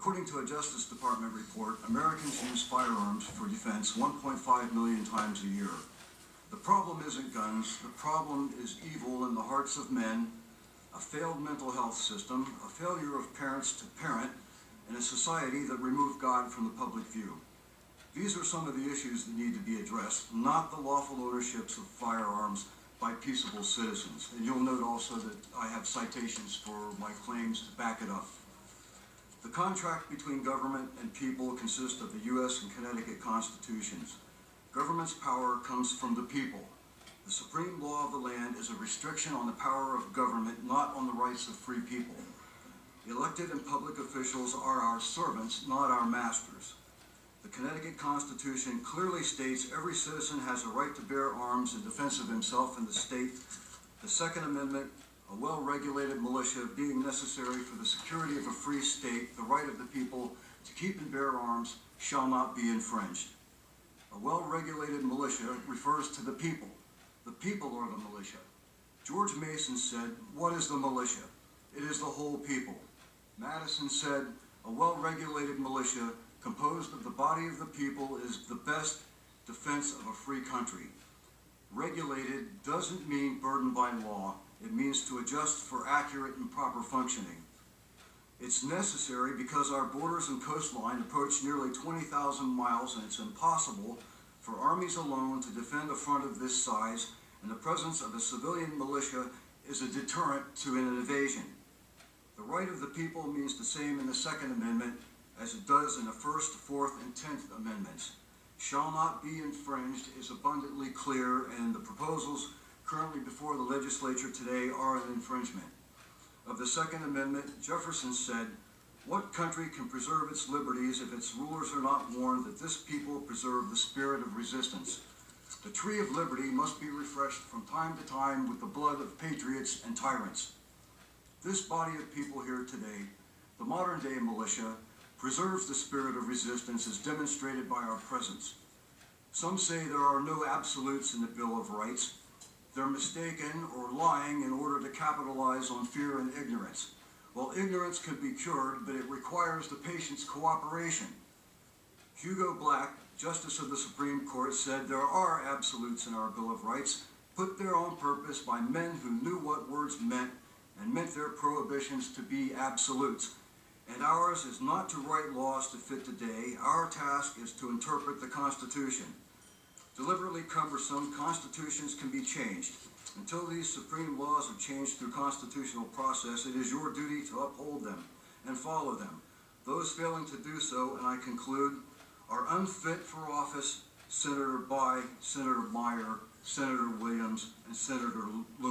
According to a Justice Department report, Americans use firearms for defense 1.5 million times a year. The problem isn't guns, the problem is evil in the hearts of men, a failed mental health system, a failure of parents to parent, and a society that removed God from the public view. These are some of the issues that need to be addressed, not the lawful ownerships of firearms by peaceable citizens. And you'll note also that I have citations for my claims to back it up. The contract between government and people consists of the U.S. and Connecticut constitutions. Government's power comes from the people. The supreme law of the land is a restriction on the power of government, not on the rights of free people. Elected and public officials are our servants, not our masters. The Connecticut Constitution clearly states every citizen has a right to bear arms in defense of himself and the state. The Second Amendment, a well-regulated militia being necessary for the security of a free state, the right of the people to keep and bear arms shall not be infringed. A well-regulated militia refers to the people. The people are the militia. George Mason said, "What is the militia? It is the whole people." Madison said, "A well-regulated militia composed of the body of the people is the best defense of a free country." Regulated doesn't mean burdened by law. It means to adjust for accurate and proper functioning. It's necessary because our borders and coastline approach nearly 20,000 miles, and it's impossible for armies alone to defend a front of this size, and the presence of a civilian militia is a deterrent to an invasion. The right of the people means the same in the Second Amendment as it does in the First, Fourth, and 10th Amendments. Shall not be infringed is abundantly clear, and the proposals currently before the legislature today are an infringement. Of the Second Amendment, Jefferson said, "What country can preserve its liberties if its rulers are not warned that this people preserve the spirit of resistance? The tree of liberty must be refreshed from time to time with the blood of patriots and tyrants." This body of people here today, the modern-day militia, preserves the spirit of resistance as demonstrated by our presence. Some say there are no absolutes in the Bill of Rights. They're mistaken or lying in order to capitalize on fear and ignorance. Well, ignorance can be cured, but it requires the patient's cooperation. Hugo Black, Justice of the Supreme Court, said there are absolutes in our Bill of Rights, put there on purpose by men who knew what words meant and meant their prohibitions to be absolutes. And ours is not to write laws to fit today. Our task is to interpret the Constitution. Deliberately cumbersome, constitutions can be changed. Until these supreme laws are changed through constitutional process, it is your duty to uphold them and follow them. Those failing to do so, and I conclude, are unfit for office: Senator By, Senator Meyer, Senator Williams, and Senator Loomis.